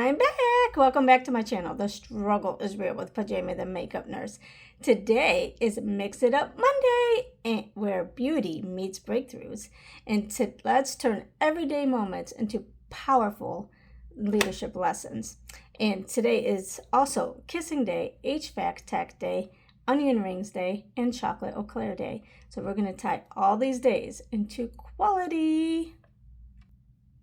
I'm back. Welcome back to my channel. The struggle is real with Pajama the Makeup Nurse. Today is Mix It Up Monday, and where beauty meets breakthroughs. And let's turn everyday moments into powerful leadership lessons. And today is also Kissing Day, HVAC Tech Day, Onion Rings Day, and Chocolate Eclair Day. So we're going to tie all these days into quality.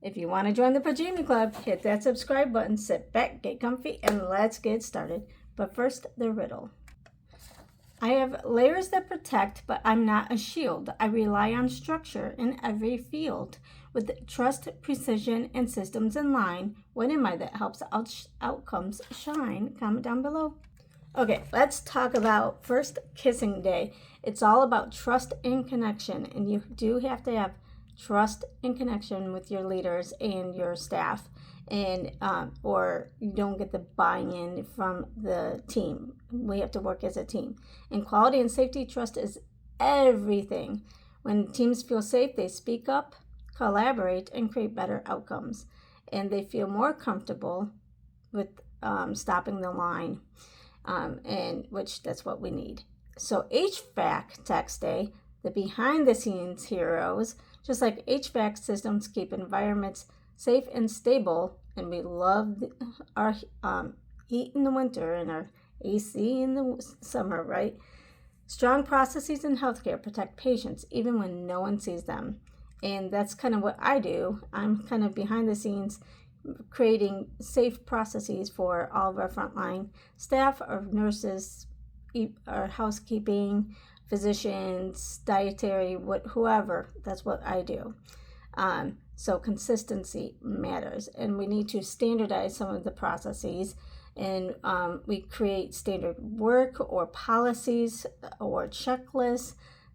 If you want to join the Pajama Club, hit that subscribe button, sit back, get comfy, and let's get started. But first, the riddle. I have layers that protect, but I'm not a shield. I rely on structure in every field. With trust, precision, and systems in line, what am I that helps outcomes shine? Comment down below. Okay, let's talk about first Kissing Day. It's all about trust and connection, and you do have to have trust and connection with your leaders and your staff, and or you don't get the buy-in from the team. We have to work as a team. And quality and safety, trust is everything. When teams feel safe, they speak up, collaborate, and create better outcomes, and they feel more comfortable with stopping the line, and which that's what we need. So HVAC Tech Day, the behind the scenes heroes. Just like HVAC systems keep environments safe and stable, and we love our heat in the winter and our AC in the summer, right? Strong processes in healthcare protect patients even when no one sees them. And that's kind of what I do. I'm kind of behind the scenes creating safe processes for all of our frontline staff, our nurses, our housekeeping, physicians, dietary, whoever. That's what I do. So consistency matters, and we need to standardize some of the processes, and we create standard work or policies or checklists,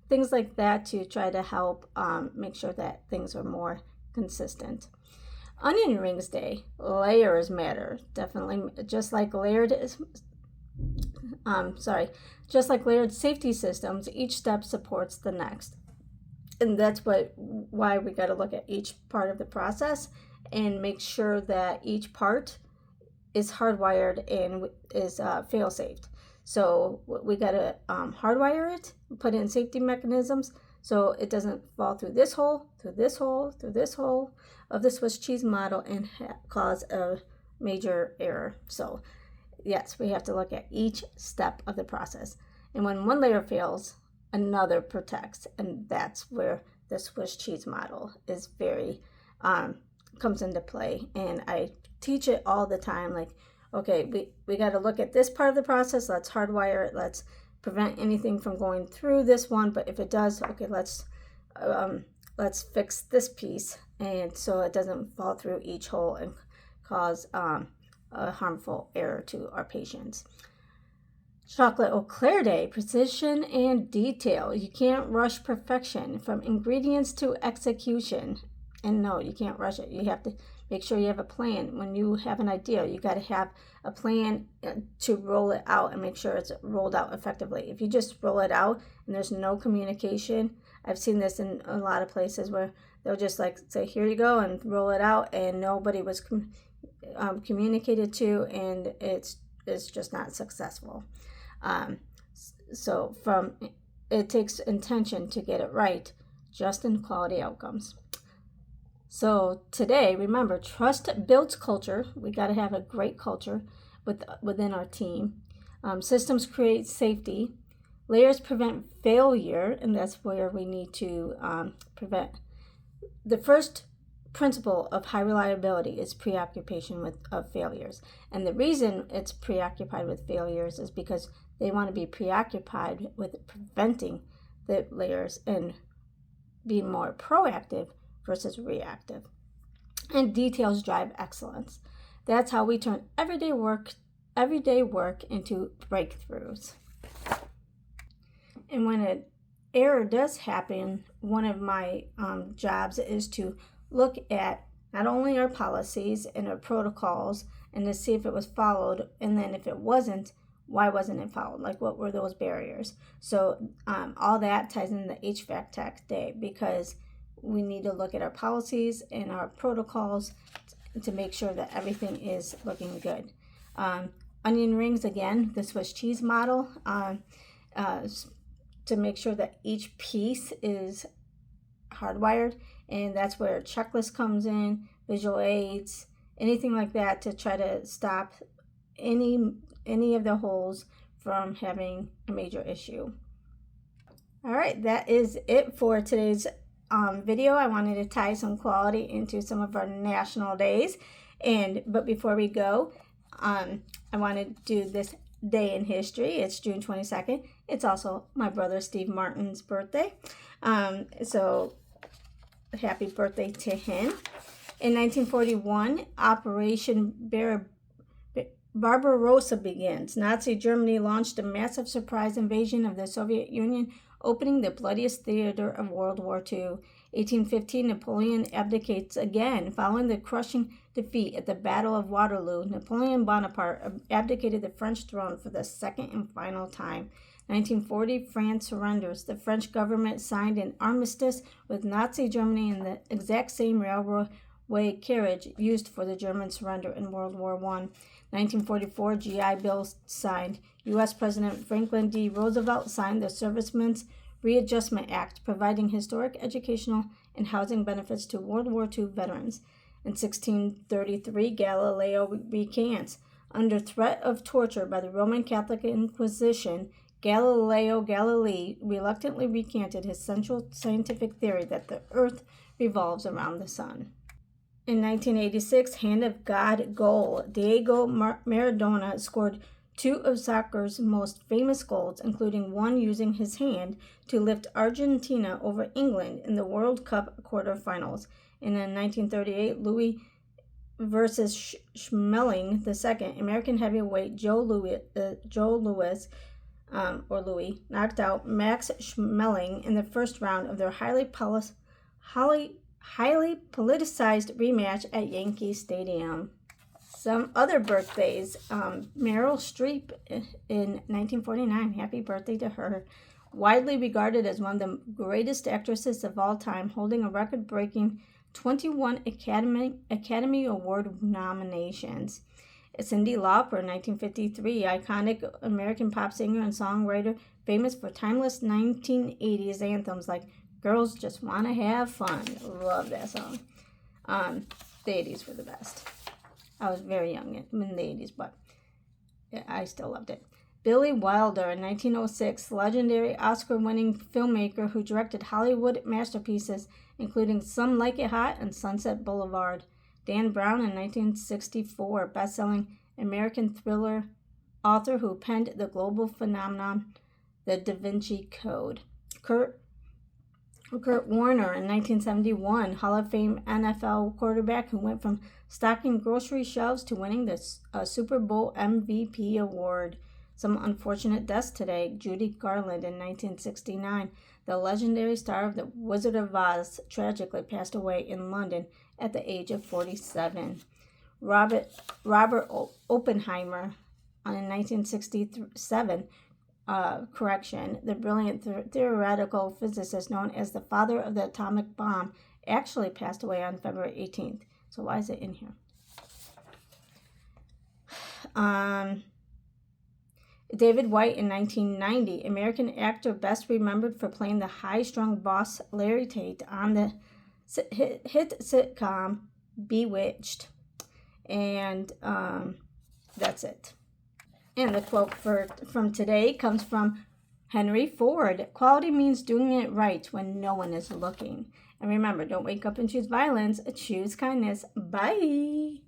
things like that, to try to help make sure that things are more consistent. Onion Rings Day, layers matter, definitely, just like layered safety systems, each step supports the next. And that's why we got to look at each part of the process and make sure that each part is hardwired and is fail-safe. So we got to hardwire it, put in safety mechanisms so it doesn't fall through this hole, through this hole, through this hole of the Swiss cheese model and cause a major error. So yes, we have to look at each step of the process. And when one layer fails, another protects. And that's where the Swiss cheese model is very, comes into play. And I teach it all the time. Like, okay, we got to look at this part of the process. Let's hardwire it. Let's prevent anything from going through this one. But if it does, okay, let's fix this piece. And so it doesn't fall through each hole and cause, a harmful error to our patients. Chocolate Eclair Day, precision and detail. You can't rush perfection, from ingredients to execution. And no, you can't rush it. You have to make sure you have a plan. When you have an idea, you got to have a plan to roll it out and make sure it's rolled out effectively. If you just roll it out and there's no communication, I've seen this in a lot of places where they'll just like say, here you go, and roll it out, and nobody was communicated to, and it's just not successful. So it takes intention to get it right, just in quality outcomes. So today, remember, trust builds culture. We got to have a great culture within our team. Systems create safety. Layers prevent failure, and that's where we need to prevent. The first principle of high reliability is preoccupation of failures. And the reason it's preoccupied with failures is because they want to be preoccupied with preventing the layers and being more proactive versus reactive. And details drive excellence. That's how we turn everyday work into breakthroughs. And when an error does happen, one of my jobs is to look at not only our policies and our protocols and to see if it was followed, and then if it wasn't, why wasn't it followed? Like, what were those barriers? So all that ties in the HVAC Tech Day, because we need to look at our policies and our protocols to make sure that everything is looking good. Onion rings, again, the Swiss cheese model, to make sure that each piece is hardwired, and that's where checklist comes in, visual aids, anything like that, to try to stop any of the holes from having a major issue. All right, that is it for today's video. I wanted to tie some quality into some of our national days, but before we go, I want to do this day in history. It's June 22nd. It's also my brother Steve Martin's birthday, so happy birthday to him. In 1941, Operation Barbarossa begins. Nazi Germany launched a massive surprise invasion of the Soviet Union, opening the bloodiest theater of World War II. 1815, Napoleon abdicates again. Following the crushing defeat at the Battle of Waterloo, Napoleon Bonaparte abdicated the French throne for the second and final time. 1940, France surrenders. The French government signed an armistice with Nazi Germany in the exact same railway carriage used for the German surrender in World War I. 1944, GI Bill signed. U.S. President Franklin D. Roosevelt signed the Servicemen's Readjustment Act, providing historic educational and housing benefits to World War II veterans. In 1633, Galileo recants. Under threat of torture by the Roman Catholic Inquisition, Galileo Galilei reluctantly recanted his central scientific theory that the earth revolves around the sun. In 1986, Hand of God goal. Diego Maradona scored two of soccer's most famous goals, including one using his hand to lift Argentina over England in the World Cup quarterfinals. And in 1938, Louis versus Schmeling II, American heavyweight Joe Louis knocked out Max Schmeling in the first round of their highly politicized rematch at Yankee Stadium. Some other birthdays. Meryl Streep in 1949. Happy birthday to her. Widely regarded as one of the greatest actresses of all time, holding a record-breaking 21 Academy Award nominations. Cyndi Lauper, 1953, iconic American pop singer and songwriter, famous for timeless 1980s anthems like Girls Just Wanna Have Fun. Love that song. The 80s were the best. I was very young in the 80s, but I still loved it. Billy Wilder in 1906, legendary Oscar-winning filmmaker who directed Hollywood masterpieces, including Some Like It Hot and Sunset Boulevard. Dan Brown in 1964, best-selling American thriller author who penned the global phenomenon The Da Vinci Code. Kurt Warner in 1971, Hall of Fame NFL quarterback who went from stocking grocery shelves to winning the Super Bowl MVP award. Some unfortunate deaths today. Judy Garland in 1969, the legendary star of The Wizard of Oz, tragically passed away in London at the age of 47. Robert Oppenheimer in 1967, the brilliant theoretical physicist known as the father of the atomic bomb, actually passed away on February 18th. So why is it in here? David White in 1990, American actor best remembered for playing the high-strung boss Larry Tate on the hit sitcom Bewitched. And that's it. And the quote from today comes from Henry Ford. Quality means doing it right when no one is looking. And remember, don't wake up and choose violence. Choose kindness. Bye.